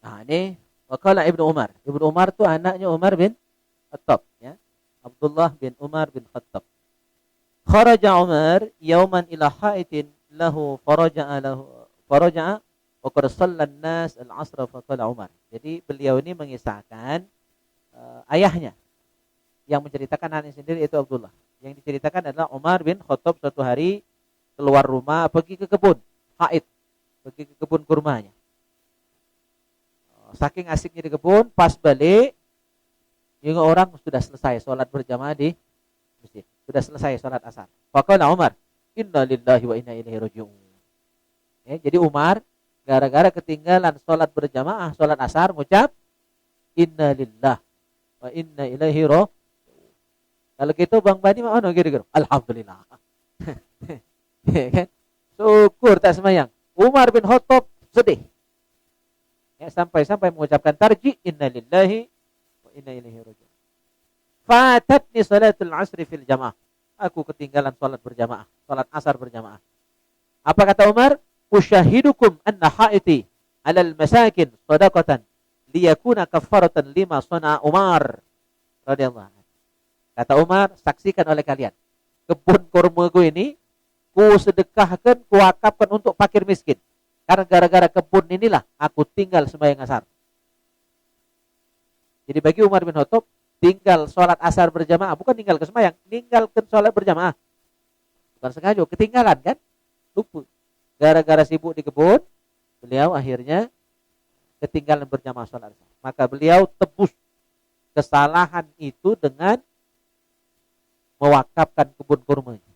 Nah, ini waqala Ibnu Umar. Ibnu Umar itu anaknya Umar bin Khattab, ya. Abdullah bin Umar bin Khattab. Kharaja Umar yauman ila haitin lahu faraja'a wa qad shalla an-nas al-'asr fa qala Umar. Jadi beliau ini mengisahkan ayahnya yang menceritakan anaknya sendiri itu Abdullah. Yang diceritakan adalah Umar bin Khattab suatu hari keluar rumah pergi ke kebun, haid, pergi ke kebun kurmanya. Saking asiknya di kebun, pas balik, yang orang sudah selesai sholat berjamaah di masjid. Sudah selesai sholat asar. Faqala Umar, inna lillahi wa inna ilaihi raji'un. Ya, jadi Umar, gara-gara ketinggalan sholat berjamaah, sholat asar, mengucap, inna lillahi wa inna ilaihi raji'un. Kalau gitu Bang Bani mana gitu? Alhamdulillah. Ya, kan? Syukur tak semayang. Umar bin Khattab sedih. Ya, sampai mengucapkan tarji inna lillahi wa inna ilaihi raji'un. Fatatni salatul asri fil jamaah. Aku ketinggalan salat berjamaah, salat asar berjamaah. Apa kata Umar? Usyahidukum anna haiti 'alal masakin shadaqatan liyakuna kaffaratan lima sana'a Umar radhiyallahu anhu. Kata Umar, saksikan oleh kalian. Kebun kurmaku ini ku sedekahkan, ku wakafkan untuk fakir miskin. Karena gara-gara kebun inilah aku tinggal sembahyang asar. Jadi bagi Umar bin Khattab, tinggal sholat asar berjamaah, bukan tinggal ke sembahyang, tinggalkan sholat berjamaah. Bukan sengaja, ketinggalan kan? Lupa. Gara-gara sibuk di kebun, beliau akhirnya ketinggalan berjamaah sholat asar. Maka beliau tebus kesalahan itu dengan mewakafkan kebun kurmanya.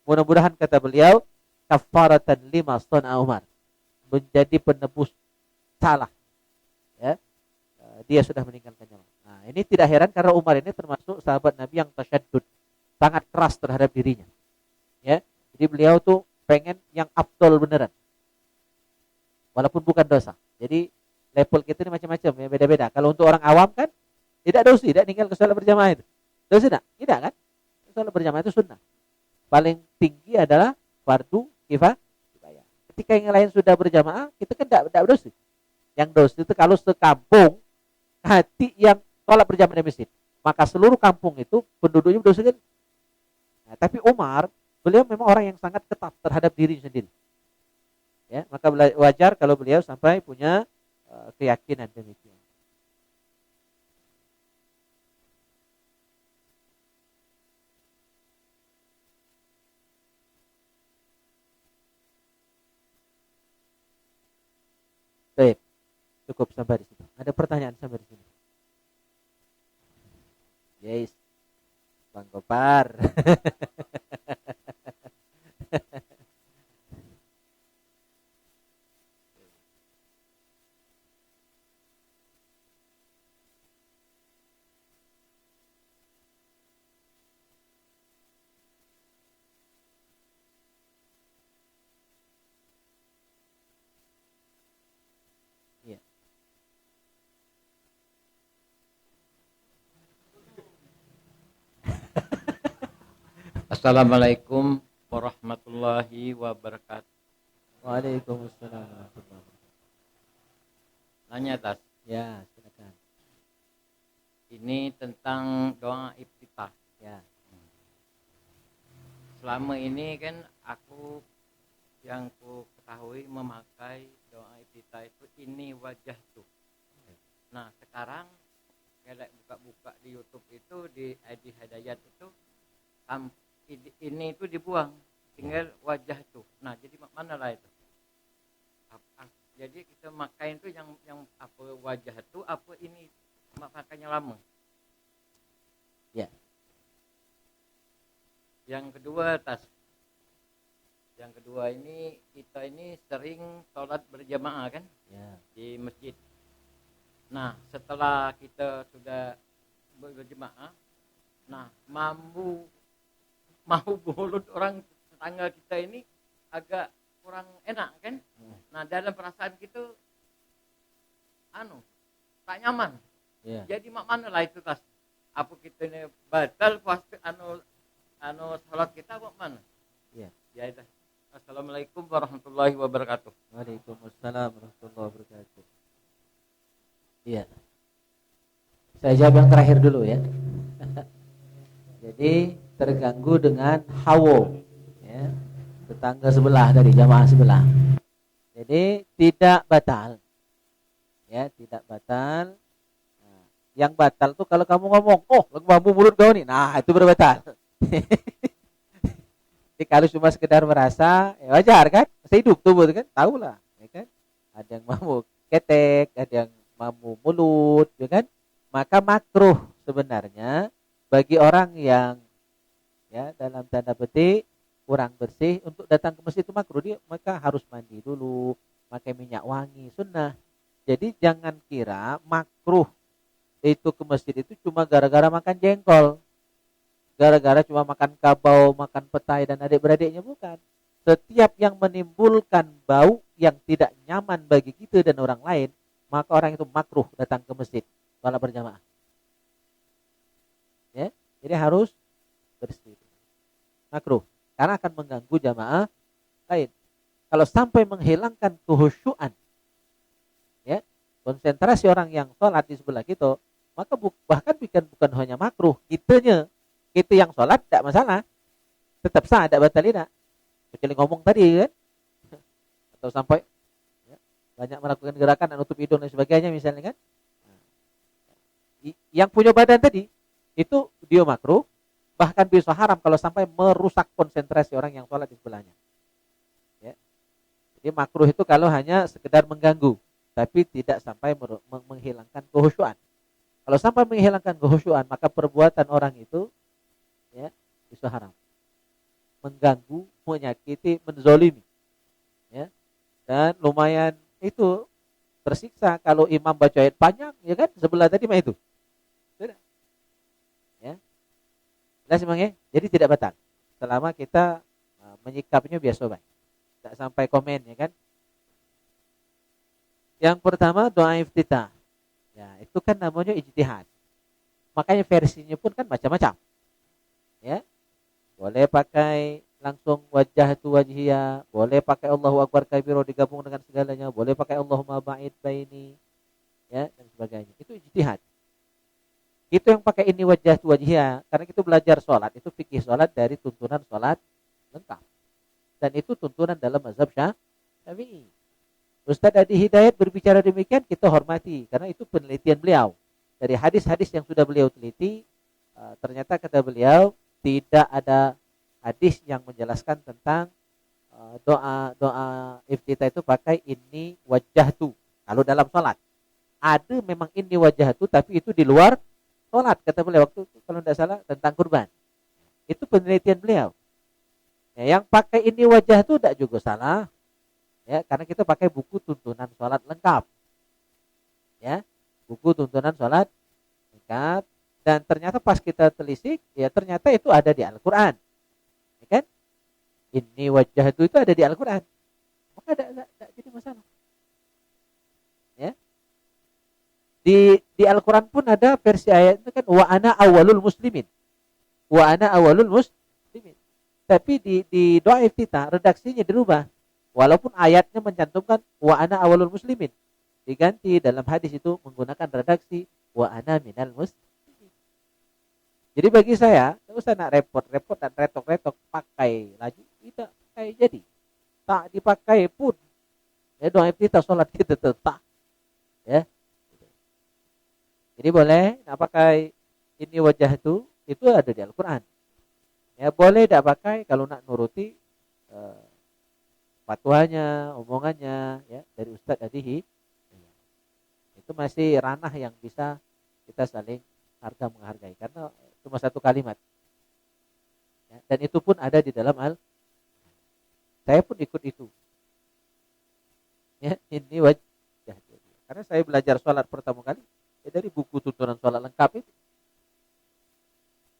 Mudah-mudahan kata beliau, kafaratan lima sana'a Umar. Menjadi penebus salah, ya, dia sudah meninggalkan jamaah. Nah, ini tidak heran karena Umar ini termasuk sahabat Nabi yang tasyaddud, sangat keras terhadap dirinya, ya. Jadi beliau tuh pengen yang afdol beneran, walaupun bukan dosa. Jadi level kita ini macam-macam, ya, beda-beda. Kalau untuk orang awam kan tidak dosa, tidak tinggal ke salat berjamaah itu. Dosa tidak? Tidak kan? Salat berjamaah itu sunnah. Paling tinggi adalah fardu kifayah. Ketika yang lain sudah berjamaah, kita kan tidak dosa. Yang dosa itu kalau sekampung hati yang sholat berjamaah di masjid, maka seluruh kampung itu penduduknya berdosa kan. Nah, tapi Umar, beliau memang orang yang sangat ketat terhadap diri sendiri. Ya, maka wajar kalau beliau sampai punya keyakinan demikian. Baik, cukup sampai di situ. Ada pertanyaan sampai di sini? Yes, Bang Gopar. Ya. Assalamualaikum warahmatullahi wabarakatuh. Waalaikumsalam warahmatullahi wabarakatuh. Nanya Tas, Ya, silakan. ini tentang doa iftitah. Ya. selama ini kan aku yang ku ketahui memakai doa iftitah itu ini wajah tuh. Nah sekarang kalau buka-buka di YouTube itu di ID Hidayat itu ini itu dibuang, tinggal wajah tuh. Nah jadi mana lah itu? Jadi kita makai itu yang apa wajah tuh apa ini makanya lama. Ya. Yang kedua ini kita ini sering sholat berjamaah kan di masjid. Nah setelah kita sudah berjamaah, nah mau mulut orang tetangga kita ini agak kurang enak kan? Nah dalam perasaan kita tak nyaman. Jadi mana lah itu tas? Apa kita ini batal puasa salat kita apa mana? Ya itu. Assalamualaikum warahmatullahi wabarakatuh. Waalaikumsalam warahmatullahi wabarakatuh. Iya. Saya jawab yang terakhir dulu ya. Jadi terganggu dengan hawo, ya, tetangga sebelah dari jamaah sebelah. Jadi tidak batal, ya tidak batal. Nah, yang batal tuh kalau kamu ngomong, lagu bambu mulut kau nih, nah itu berbatal. Jadi kalau cuma sekedar merasa, ya wajar kan? Masih hidup tuh kan, tahu lah, ya kan? Ada yang mampu ketek, ada yang mampu mulut, ya kan? Maka makruh sebenarnya bagi orang yang ya dalam tanda petik kurang bersih untuk datang ke masjid itu makruh, dia maka harus mandi dulu, pakai minyak wangi, sunnah. Jadi jangan kira makruh itu ke masjid itu cuma gara-gara makan jengkol, gara-gara cuma makan kabau, makan petai dan adik-beradiknya, bukan. Setiap yang menimbulkan bau yang tidak nyaman bagi kita dan orang lain, maka orang itu makruh datang ke masjid sholat berjamaah. Ya, jadi harus bersih. Makruh karena akan mengganggu jamaah lain. Kalau sampai menghilangkan kehusyuan, ya, konsentrasi orang yang sholat di sebelah kita, maka bahkan bukan hanya makruh, kita yang sholat tidak masalah, tetap sah, tidak batal, tidak. Kecuali ngomong tadi kan, atau sampai ya, banyak melakukan gerakan nutup hidung dan sebagainya misalnya kan. Yang punya badan tadi itu dia makruh, bahkan bisa haram kalau sampai merusak konsentrasi orang yang sholat di sebelahnya. Ya. Jadi makruh itu kalau hanya sekedar mengganggu, tapi tidak sampai menghilangkan kehusyuan. Kalau sampai menghilangkan kehusyuan, maka perbuatan orang itu ya bisa haram, mengganggu, menyakiti, menzolimi. Ya. Dan lumayan itu tersiksa kalau imam baca ayat panjang, ya kan? Sebelah tadi mah itu. Sudah. Ya. Jelas emangnya? Jadi tidak batal selama kita menyikapnya biasa baik. Tidak sampai komen, ya kan? Yang pertama doa iftitah. Ya, itu kan namanya ijtihad. Makanya versinya pun kan macam-macam. Ya. Boleh pakai langsung wajah tu wajhiyah, boleh pakai Allahu akbar kabiro digabung dengan segalanya, boleh pakai Allahumma ba'id baini, ya, dan sebagainya. Itu ijtihad. Itu yang pakai ini wajah tu wajhiyah karena kita belajar sholat, itu fikih sholat dari tuntunan sholat lengkap. Dan itu tuntunan dalam mazhab Syafi'i. Ustaz Adi Hidayat berbicara demikian, kita hormati karena itu penelitian beliau. Dari hadis-hadis yang sudah beliau teliti, ternyata kata beliau tidak ada hadis yang menjelaskan tentang doa iftitah itu pakai ini wajah tu. Kalau dalam sholat ada memang ini wajah tu, tapi itu di luar sholat, kata beliau waktu itu kalau tidak salah tentang kurban. Itu penelitian beliau. Ya, yang pakai ini wajah tu tidak juga salah. Ya, karena kita pakai buku tuntunan sholat lengkap. Ya, buku tuntunan sholat lengkap. Dan ternyata pas kita telisik, ya ternyata itu ada di Al-Quran. Ya kan? Ini wajah itu ada di Al-Quran. Maka tidak jadi masalah. Ya. Di Al-Quran pun ada versi ayat itu kan wa ana awwalul muslimin. Wa ana awwalul muslimin. Tapi di doa iftitah redaksinya dirubah. Walaupun ayatnya mencantumkan wa ana awwalul muslimin, diganti dalam hadis itu menggunakan redaksi wa ana minal muslimin. Jadi bagi saya usah nak repot-repot dan retok-retok, pakai laju, tidak pakai jadi. Tak dipakai pun, ya doa iftitah sholat kita tetap, ya. Jadi boleh nak pakai ini wajah itu ada di Al-Quran. Ya boleh tidak pakai kalau nak nuruti fatwanya, omongannya, ya dari Ustadz tadi. Itu masih ranah yang bisa kita saling harga menghargai karena cuma satu kalimat. Ya, dan itu pun ada di dalam saya pun ikut itu. Ya, ini wajah. Karena saya belajar sholat pertama kali dari buku tuntunan sholat lengkap itu.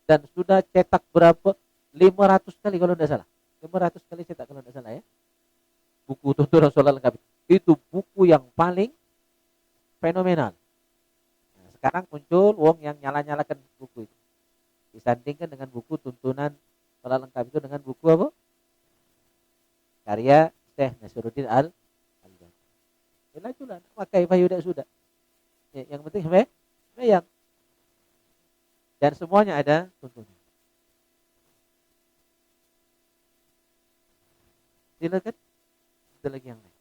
Dan sudah cetak berapa? 500 kali kalau tidak salah. 500 kali cetak kalau tidak salah ya. Buku tuntunan sholat lengkap itu buku yang paling fenomenal. Nah, sekarang muncul wong yang nyala-nyalakan buku itu. Disandingkan dengan buku tuntunan sholat lengkap itu dengan buku apa? Karya Syekh Nasruddin Al-Albani. Jelas-jelas pakai payuda sudah. Ya, yang penting yang dan semuanya ada tuntunan. Silakan. Ada lagi yang lain.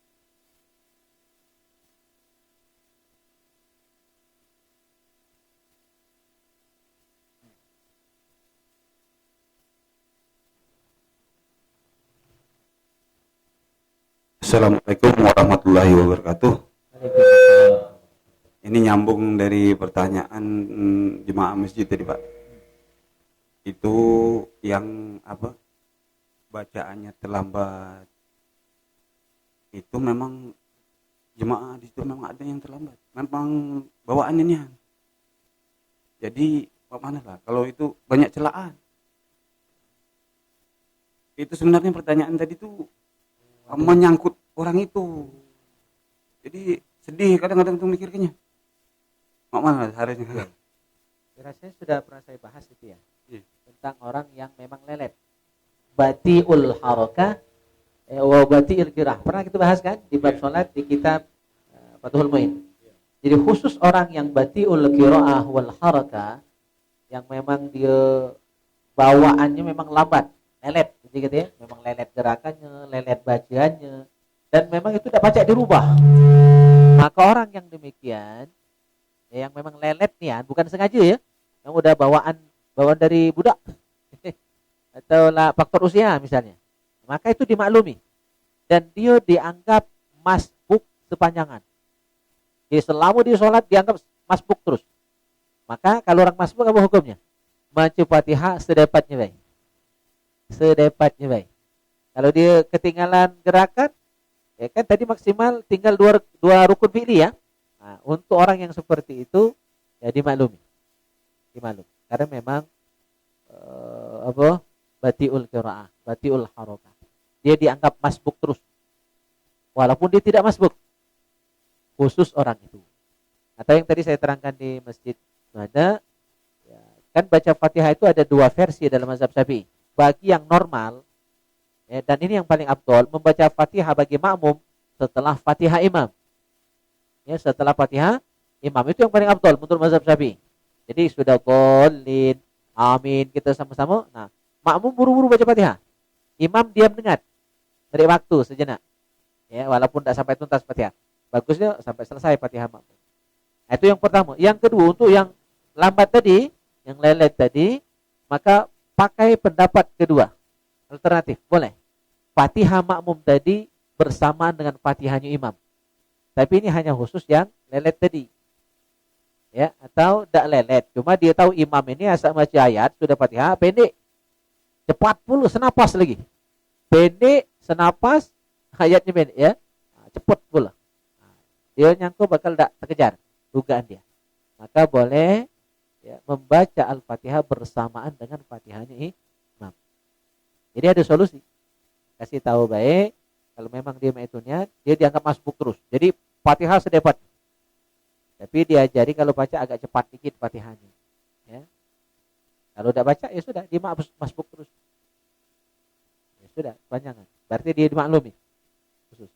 Assalamualaikum warahmatullahi wabarakatuh. Ini nyambung dari pertanyaan jemaah masjid tadi Pak. Itu yang apa? Bacaannya terlambat. Itu memang jemaah di situ memang ada yang terlambat. Memang bawaannya nih. Jadi mana lah kalau itu banyak celaan. Itu sebenarnya pertanyaan tadi tuh menyangkut orang itu. Jadi sedih kadang-kadang tuh mikirnya. Mana harusnya. Rasanya sudah pernah saya bahas itu ya. Iya. Tentang orang yang memang lelet. Batiul harakah wa batiul qiraah. Pernah kita bahas kan di bab salat di kitab Fathul Muin. Jadi khusus orang yang batiul qiraah wal harakah yang memang dia bawaannya memang lambat, lelet gitu ya. Memang lelet gerakannya, lelet bacaannya dan memang itu tidak pacak dirubah. Maka orang yang demikian ya, yang memang lelet nih ya, bukan sengaja ya. Yang udah bawaan dari budak atau lah faktor usia misalnya. Maka itu dimaklumi dan dia dianggap masbuk sepanjangan. Jadi selama dia sholat dianggap masbuk terus. Maka kalau orang masbuk apa hukumnya? Baca Fatihah sedepatnya baik. Sedepatnya baik. Kalau dia ketinggalan gerakan, ya kan tadi maksimal tinggal dua rukun fi'li ya. Nah, untuk orang yang seperti itu ya dimaklumi. Karena memang batiul qiraah, batiul harakah. Dia dianggap masbuk terus. Walaupun dia tidak masbuk. Khusus orang itu. Atau yang tadi saya terangkan di masjid ada ya, kan baca Fatihah itu ada dua versi dalam mazhab Syafi'i. Bagi yang normal ya, dan ini yang paling afdol membaca Fatihah bagi makmum setelah Fatihah imam. Ya, setelah Fatihah imam itu yang paling afdol menurut mazhab Syafi'i. Jadi sudah dhalin, amin kita sama-sama. Nah, makmum buru-buru baca Fatihah. Imam diam dengar. Beri waktu sejenak. Ya, walaupun tidak sampai tuntas Fatihah. Bagusnya sampai selesai Fatihah makmum. Nah, itu yang pertama. Yang kedua untuk yang lambat tadi, yang lelet tadi, maka pakai pendapat kedua. Alternatif, boleh. Fatihah makmum tadi bersamaan dengan Fatihahnya imam. Tapi ini hanya khusus yang lelet tadi. Ya, atau tidak lelet. Cuma dia tahu imam ini asal baca ayat, sudah Fatihah, pendek. Cepat pula, senapas lagi. Pendek, senapas, ayatnya pendek ya. Nah, cepat pula. Nah, dia nyangkut bakal tidak terkejar. Dugaan dia. Maka boleh ya, membaca Al-Fatihah bersamaan dengan Fatihahnya imam. Jadi ada solusi. Kasih tahu baik, kalau memang dia maitunya, dia dianggap masbuk terus. Jadi Fatihah sedepat. Tapi diajari kalau baca agak cepat dikit Fatihahnya. Ya. Kalau tidak baca ya sudah, dia masbuk terus. Ya sudah, panjangan. Berarti dia dimaklumi. Khusus.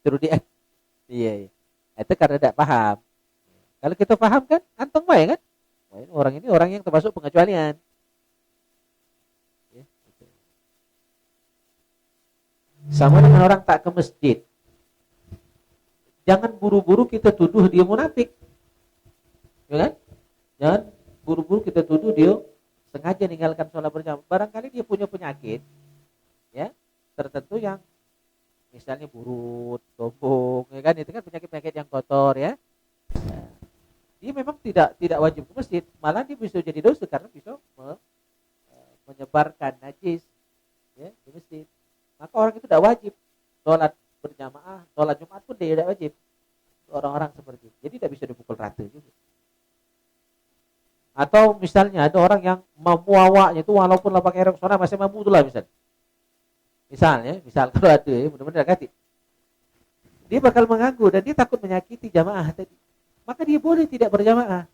Suruh dia. Iya. Itu karena tidak paham. Kalau kita paham kan, anteng baik kan? Wah, ini orang yang termasuk pengecualian. Ya, gitu. Sama dengan orang tak ke masjid. Jangan buru-buru kita tuduh dia munafik. Ya kan? Jangan buru-buru kita tuduh dia sengaja meninggalkan sholat berjamaah. Barangkali dia punya penyakit, ya, tertentu yang misalnya burut, tombong, ya kan? Itu kan penyakit-penyakit yang kotor, ya. Dia memang tidak wajib ke masjid, malah dia bisa jadi dosa karena bisa menyebarkan najis, ya, di masjid. Maka orang itu tidak wajib sholat berjamaah, sholat Jumat pun dia tidak wajib. Orang-orang seperti itu, jadi tidak bisa dipukul rata juga. Atau misalnya ada orang yang memuawaknya itu walaupun lah pakai rok masih mampu itulah misalnya kalau ada, ya, mudah-mudahan kasih. Dia bakal mengganggu dan dia takut menyakiti jamaah tadi. Maka dia boleh tidak berjamaah.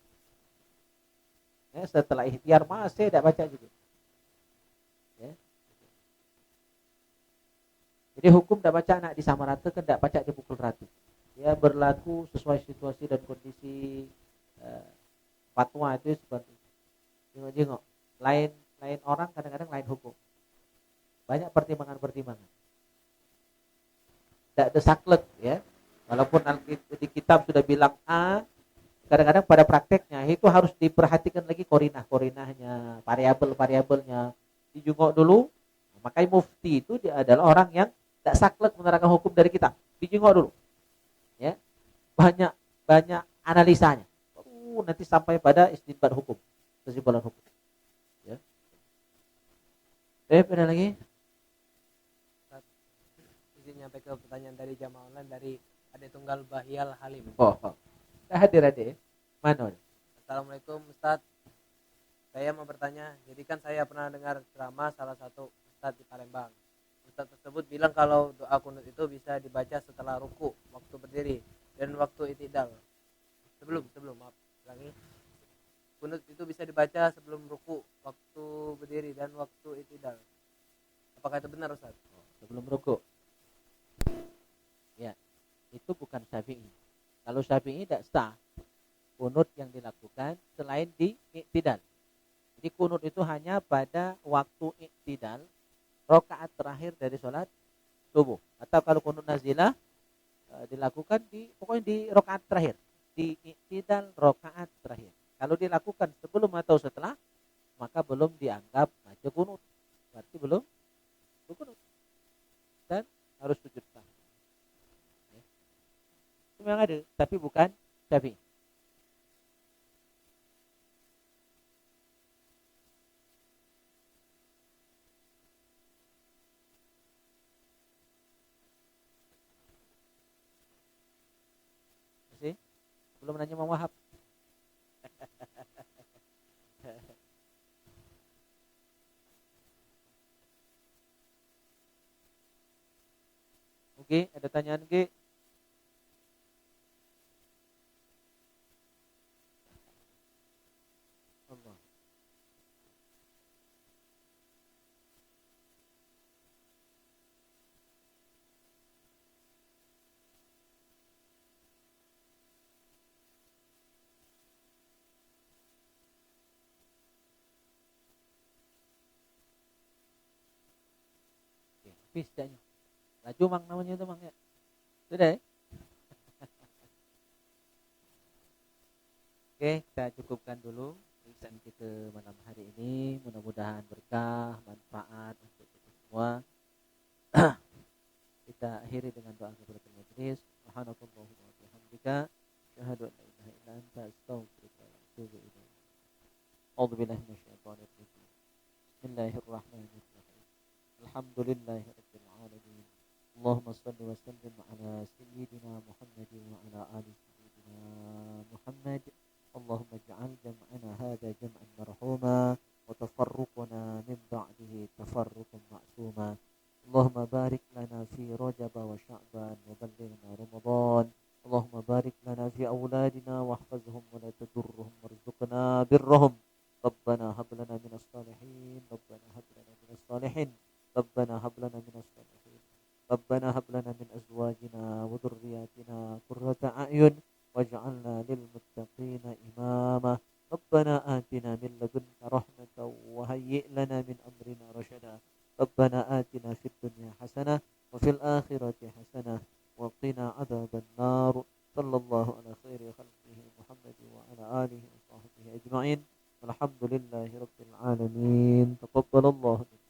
Ya, setelah ikhtiar masih tidak baca juga. Ya. Jadi hukum tidak baca nak disamaratakan, tidak baca dipukul rata. Ya berlaku sesuai situasi dan kondisi. Fatwa itu seperti jengok-jengok. Lain orang kadang-kadang lain hukum. Banyak pertimbangan-pertimbangan. Tidak ada saklek, ya. Walaupun di kitab sudah bilang A, kadang-kadang pada prakteknya itu harus diperhatikan lagi korinahnya, variabel-variabelnya. Dijengok dulu. Makanya mufti itu dia adalah orang yang tidak saklek menerangkan hukum dari kitab. Dijengok dulu. Ya. Banyak analisanya. Nanti sampai pada istinbat hukum, kesimpulan hukum. Ya. Ada lagi? Izin nyampe ke pertanyaan dari jamaah online dari Ade Tunggal Bahial Halim. Hadir Ade. Mana? Assalamualaikum Ustaz. Saya mau bertanya, jadi kan saya pernah dengar ceramah salah satu Ustaz di Palembang. Ustaz tersebut bilang kalau doa kunut itu bisa dibaca setelah ruku, waktu berdiri, dan waktu i'tidal. Sebelum maaf. Lagi. Kunut itu bisa dibaca sebelum ruku, waktu berdiri, dan waktu i'tidal. Apakah itu benar Ustaz? Sebelum ruku. Ya, itu bukan Syafi'i. Kalau Syafi'i tidak sah kunut yang dilakukan selain di i'tidal. Jadi kunut itu hanya pada waktu i'tidal, rakaat terakhir dari sholat subuh. Atau kalau kunut nazilah dilakukan pokoknya di rakaat terakhir. Di i'tidal rakaat terakhir. Kalau dilakukan sebelum atau setelah, maka belum dianggap baca kunut. Berarti belum kunut. Dan harus sujud sahwi. Ya. Itu memang ada, tapi bukan Syafi'i. Masih? Belum nanya Imam Wahab. Oke, ada tanyaan ke? Allah. Oke, habis tanya. Laju mang namanya itu mang ya. Sudah ya? Oke, kita cukupkan dulu pemeriksaan kita malam hari ini. Mudah-mudahan berkah, manfaat untuk kita semua. Kita akhiri dengan doa kepada majelis. Subhanakallahumma wa bihamdika, asyhadu an la ilaha illa anta, astaghfiruka wa atubu ilaik. A'udzu billahi minasyaitonir rajim. Bismillahirrahmanirrahim. Alhamdulillahirabbil alamin. Allahumma shalli wa sallim ala sayyidina Muhammad wa ala ali sayyidina Muhammad. Allahumma ij'al jam'ana hadha jam'an marhuma wa tafarruqana min ba'dihi tafarruqan ma'suma. Allahumma barik lana fi Rajab wa Sya'ban wa ballighna Ramadan. Allahumma barik lana fi awladina wahfazhum wa la tadurruhum warzuqna birrahum. Rabbana hab lana minas salihin. Rabbana hab lana minas salihin. Rabbana hab lana minas salihin. Rabbana hab lana min azwajina wa dhurriyyatina qurrata a'yun waj'alna lil muttaqin للمتقين إماما ربنا آتنا من لدنك رحمة وهيئ لنا من أمرنا رشدا ربنا آتنا في الدنيا حسنة وفي الآخرة حسنة وقنا عذاب النار صلى الله على خير خلقه محمد وعلى آله وصحبه أجمعين والحمد لله رب العالمين تقبل الله منكم.